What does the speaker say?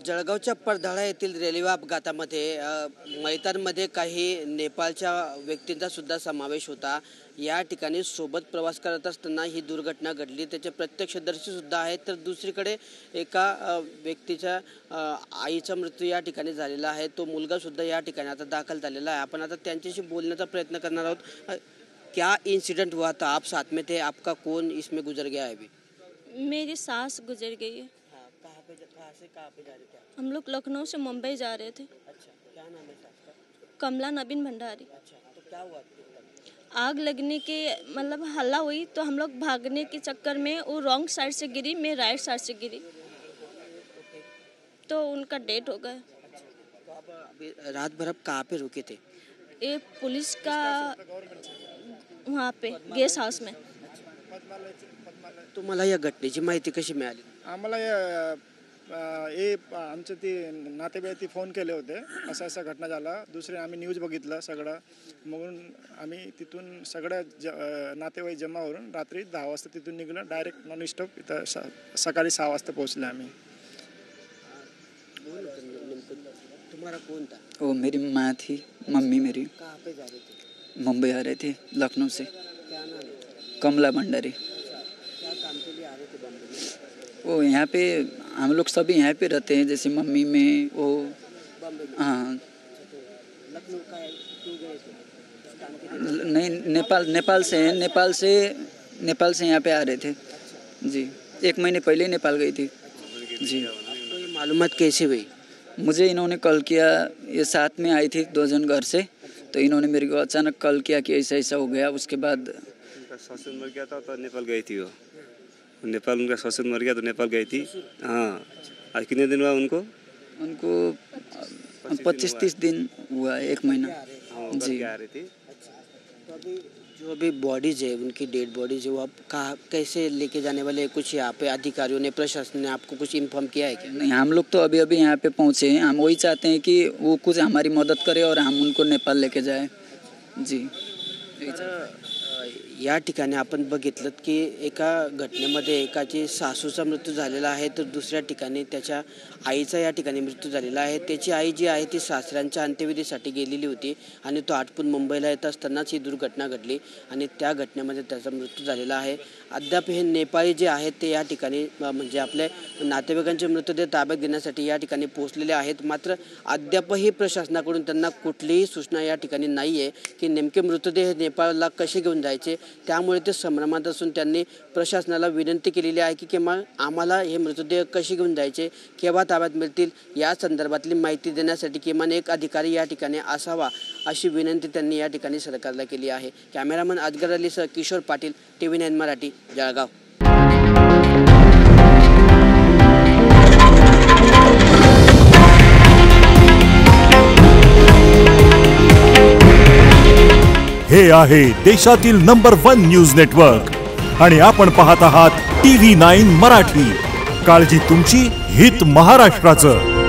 जळगावच्या परधाडा येथील रेल्वे अपघातामध्ये मैतानमध्ये काही नेपाळच्या व्यक्तींचा सुद्धा समावेश होता। या ठिकाणी सोबत प्रवास करत असताना ही दुर्घटना घडली। त्याचे प्रत्यक्षदर्शी सुद्धा आहेत। तर दुसरीकडे एका व्यक्तीच्या आईचा मृत्यू या ठिकाणी झालेला आहे। तो मुलगा सुद्धा या ठिकाणी आता दाखल झालेला आहे। आपण आता त्यांच्याशी बोलण्याचा प्रयत्न करणार आहोत। क्या इंसिडेंट हुआ था? आप साथ में थे, आपका कौन इसमें गुजर गया है? अभी मेरी सास गुजर गई है। कहाँ पे जा रहे थे? हम लोग लखनऊ से मुंबई जा रहे थे। अच्छा, क्या नाम है सास का? कमला नवीन भंडारी। अच्छा, तो क्या हुआ? आग लगने के मतलब हल्ला हुई तो हम लोग भागने के चक्कर में वो रॉन्ग साइड से गिरी, मैं राइट साइड से गिरी तो उनका डेथ हो गया। तो आप अभी रात भर आप कहाँ पे रुके थे? ये पुलिस का वहाँ पे गेस्ट हाउस में। तुम्हाला या घटनेची माहिती कशी मिळाली? आम्हाला आमचे ते नातेवाईक फोन केले होते, असं असं घटना झाला। दुसरे आम्ही न्यूज बघितलं सगळं, म्हणून आम्ही तिथून सगळ्या नातेवाईक जमा करून रात्री 10 वाजता तिथून निघलो। डायरेक्ट नॉन स्टॉप इथं सकाळी 6 वाजता पोहोचले आम्ही। तुम्हारा कौन था? वो मेरी माँ थी, मम्मी मेरी। कहाँ पे जा रहे थे? मुंबई आ रहे थे लखनऊ से। क्या नाम है? कमला भंडारी। क्या काम के लिए आ रहे थे बम्बई में? वो यहाँ पे हम लोग सभी यहाँ पे रहते हैं, जैसे मम्मी में वो। बम्बई में? हाँ। लखनऊ का क्यों गए थे? काम के लिए? नहीं, नेपाल से यहाँ पे आ रहे थे जी। 1 महीने पहले ही नेपाल गई थी जी। तो ये मालूमात कैसे हुई? मुझे इन्होंने कॉल किया, ये साथ में आई थी 2 जन घर से, तो इन्होंने मेरे को अचानक कॉल किया कि ऐसा ऐसा हो गया। उसके बाद उनका ससुर मर गया था तो नेपाल गई थी वो। नेपाल उनका ससुर मर गया तो नेपाल गई थी। हाँ, आज कितने दिन हुआ उनको? 25-30 दिन हुआ, 1 महीना जी। आ रही थी। तो अभी जो अभी बॉडीज है, उनकी डेड बॉडीज है, वो आप कहाँ कैसे लेके जाने वाले? कुछ यहाँ पे अधिकारियों ने, प्रशासन ने आपको कुछ इन्फॉर्म किया है क्या? नहीं, हम लोग तो अभी यहाँ पे पहुँचे हैं। हम वही चाहते हैं कि वो कुछ हमारी मदद करे और हम उनको नेपाल लेके जाए जी। या ठिकाणी आपण बघितलं की एका घटनेमध्ये एकाची सासूचा मृत्यू झालेला आहे, तर दुसऱ्या ठिकाणी त्याच्या आईचा या ठिकाणी मृत्यू झालेला आहे। त्याची आई जी आहे ती सासऱ्यांच्या अंत्यविधीसाठी गेलेली होती आणि तो आटपून मुंबईला येत असतानाच ही दुर्घटना घडली आणि त्या घटनेमध्ये त्याचा मृत्यू झालेला आहे। अद्याप हे नेपाळी जे आहेत ते या ठिकाणी म्हणजे आपल्या नातेवाईकांचे मृतदेह ताब्यात घेण्यासाठी या ठिकाणी पोहोचलेले आहेत। मात्र अद्यापही प्रशासनाकडून त्यांना कुठलीही सूचना या ठिकाणी नाही आहे की नेमके मृतदेह नेपाळला कसे घेऊन जायचे। त्यामुळे ते संभ्रमात असून त्यांनी प्रशासनाला विनंती केलेली आहे की किमान आम्हाला हे मृतदेह कसे घेऊन जायचे, केव्हा ताब्यात मिळतील, या संदर्भातली माहिती देण्यासाठी किमान एक अधिकारी या ठिकाणी असावा, अशी विनंती त्यांनी या ठिकाणी सरकारला केली आहे। कॅमेरामन अजगर अलीसह किशोर पाटील, TV9 मराठी, जळगाव। हे आहे देशातील नंबर 1 न्यूज नेटवर्क आणि आपण पाहत आहात TV9 मराठी। काळजी तुमची, हित महाराष्ट्राचं।